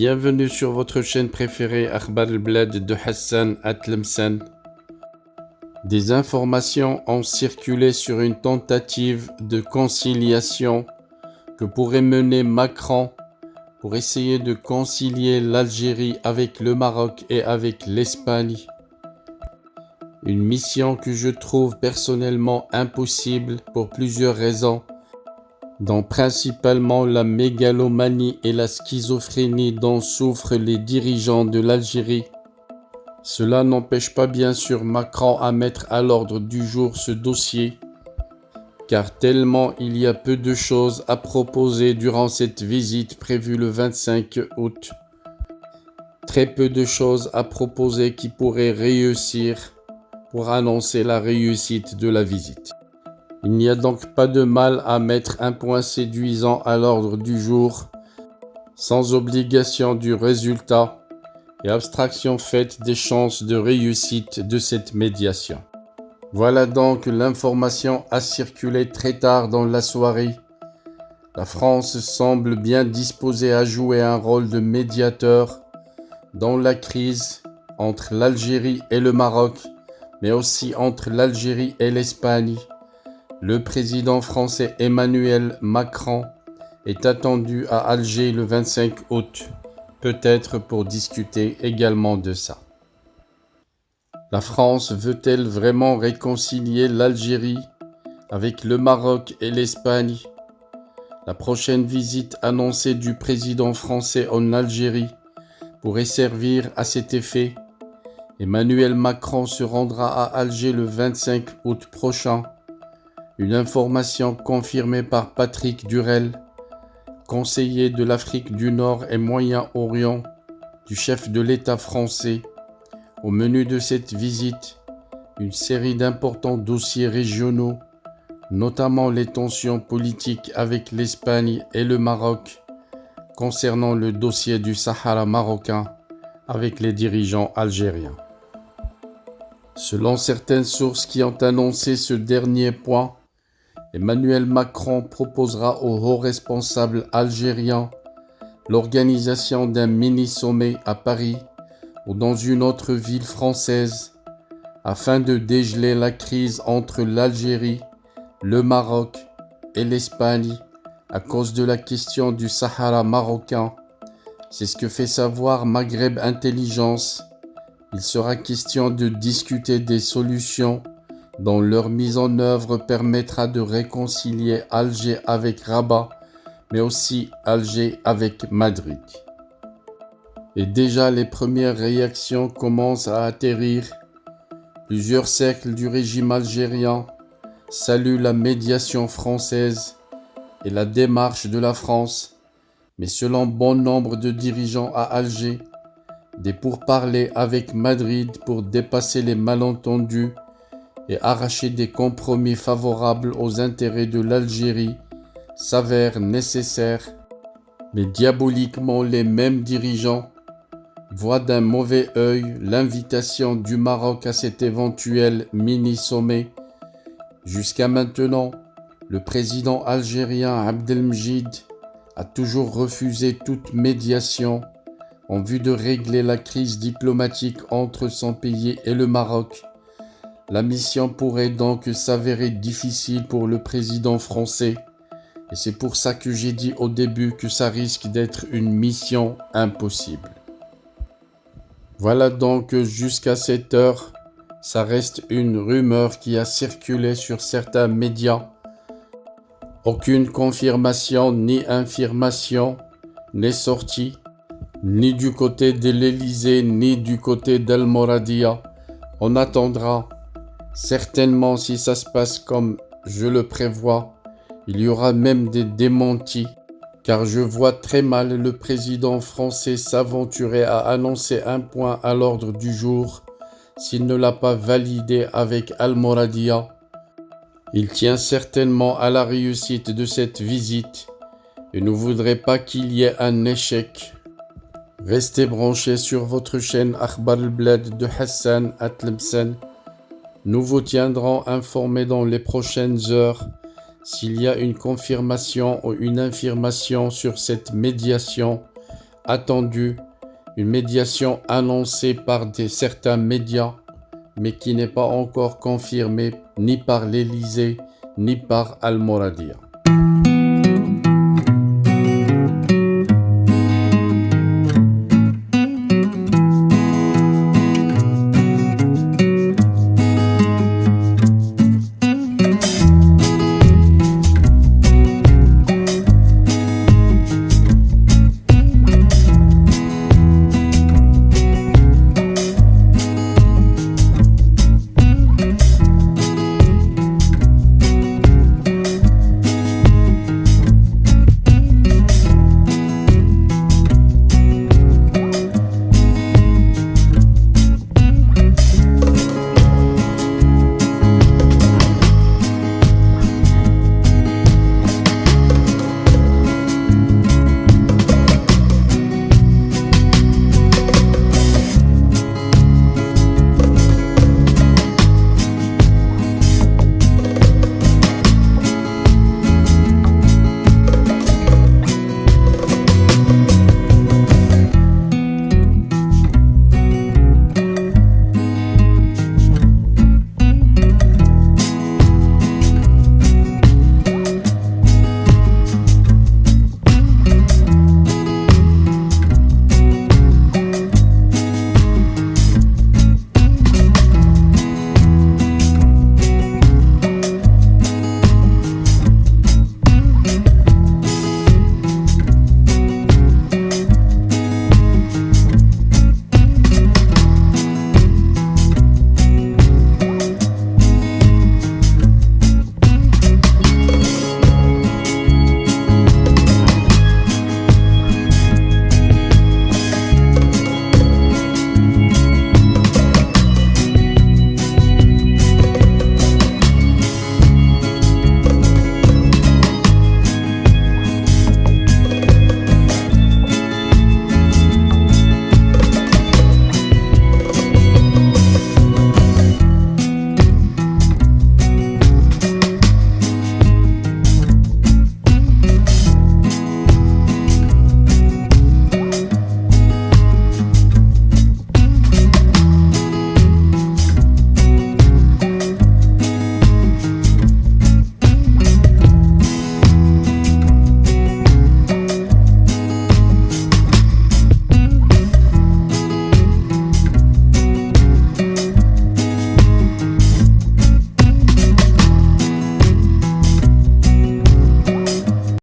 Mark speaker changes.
Speaker 1: Bienvenue sur votre chaîne préférée Akhbar al-Blad de Hassan Atlemsen. Des informations ont circulé sur une tentative de conciliation que pourrait mener Macron pour essayer de concilier l'Algérie avec le Maroc et avec l'Espagne. Une mission que je trouve personnellement impossible pour plusieurs raisons, dont principalement la mégalomanie et la schizophrénie dont souffrent les dirigeants de l'Algérie. Cela n'empêche pas bien sûr Macron à mettre à l'ordre du jour ce dossier, car tellement il y a peu de choses à proposer durant cette visite prévue le 25 août. Très peu de choses à proposer qui pourraient réussir pour annoncer la réussite de la visite. Il n'y a donc pas de mal à mettre un point séduisant à l'ordre du jour, sans obligation du résultat et abstraction faite des chances de réussite de cette médiation. Voilà donc l'information a circulé très tard dans la soirée. La France semble bien disposée à jouer un rôle de médiateur dans la crise entre l'Algérie et le Maroc, mais aussi entre l'Algérie et l'Espagne. Le président français Emmanuel Macron est attendu à Alger le 25 août, peut-être pour discuter également de ça. La France veut-elle vraiment réconcilier l'Algérie avec le Maroc et l'Espagne? La prochaine visite annoncée du président français en Algérie pourrait servir à cet effet. Emmanuel Macron se rendra à Alger le 25 août prochain. Une information confirmée par Patrick Durel, conseiller de l'Afrique du Nord et Moyen-Orient du chef de l'État français. Au menu de cette visite, une série d'importants dossiers régionaux, notamment les tensions politiques avec l'Espagne et le Maroc, concernant le dossier du Sahara marocain avec les dirigeants algériens. Selon certaines sources qui ont annoncé ce dernier point, Emmanuel Macron proposera aux hauts responsables algériens l'organisation d'un mini-sommet à Paris ou dans une autre ville française afin de dégeler la crise entre l'Algérie, le Maroc et l'Espagne à cause de la question du Sahara marocain. C'est ce que fait savoir Maghreb Intelligence. Il sera question de discuter des solutions dont leur mise en œuvre permettra de réconcilier Alger avec Rabat, mais aussi Alger avec Madrid. Et déjà les premières réactions commencent à atterrir. Plusieurs cercles du régime algérien saluent la médiation française et la démarche de la France, mais selon bon nombre de dirigeants à Alger, des pourparlers avec Madrid pour dépasser les malentendus et arracher des compromis favorables aux intérêts de l'Algérie s'avèrent nécessaires, mais diaboliquement les mêmes dirigeants voient d'un mauvais œil l'invitation du Maroc à cet éventuel mini-sommet. Jusqu'à maintenant, le président algérien Abdelmjid a toujours refusé toute médiation en vue de régler la crise diplomatique entre son pays et le Maroc. La mission pourrait donc s'avérer difficile pour le président français, et c'est pour ça que j'ai dit au début que ça risque d'être une mission impossible. Voilà donc jusqu'à cette heure, ça reste une rumeur qui a circulé sur certains médias. Aucune confirmation ni infirmation n'est sortie, ni du côté de l'Élysée ni du côté d'Al-Mouradia. On attendra. Certainement, si ça se passe comme je le prévois, il y aura même des démentis, car je vois très mal le président français s'aventurer à annoncer un point à l'ordre du jour s'il ne l'a pas validé avec Al-Mouradia. Il tient certainement à la réussite de cette visite et ne voudrait pas qu'il y ait un échec. Restez branchés sur votre chaîne Akhbar al-Blad de Hassan Atlemsen. Nous vous tiendrons informés dans les prochaines heures s'il y a une confirmation ou une infirmation sur cette médiation attendue, une médiation annoncée par certains médias, mais qui n'est pas encore confirmée ni par l'Élysée ni par Al-Mouradia.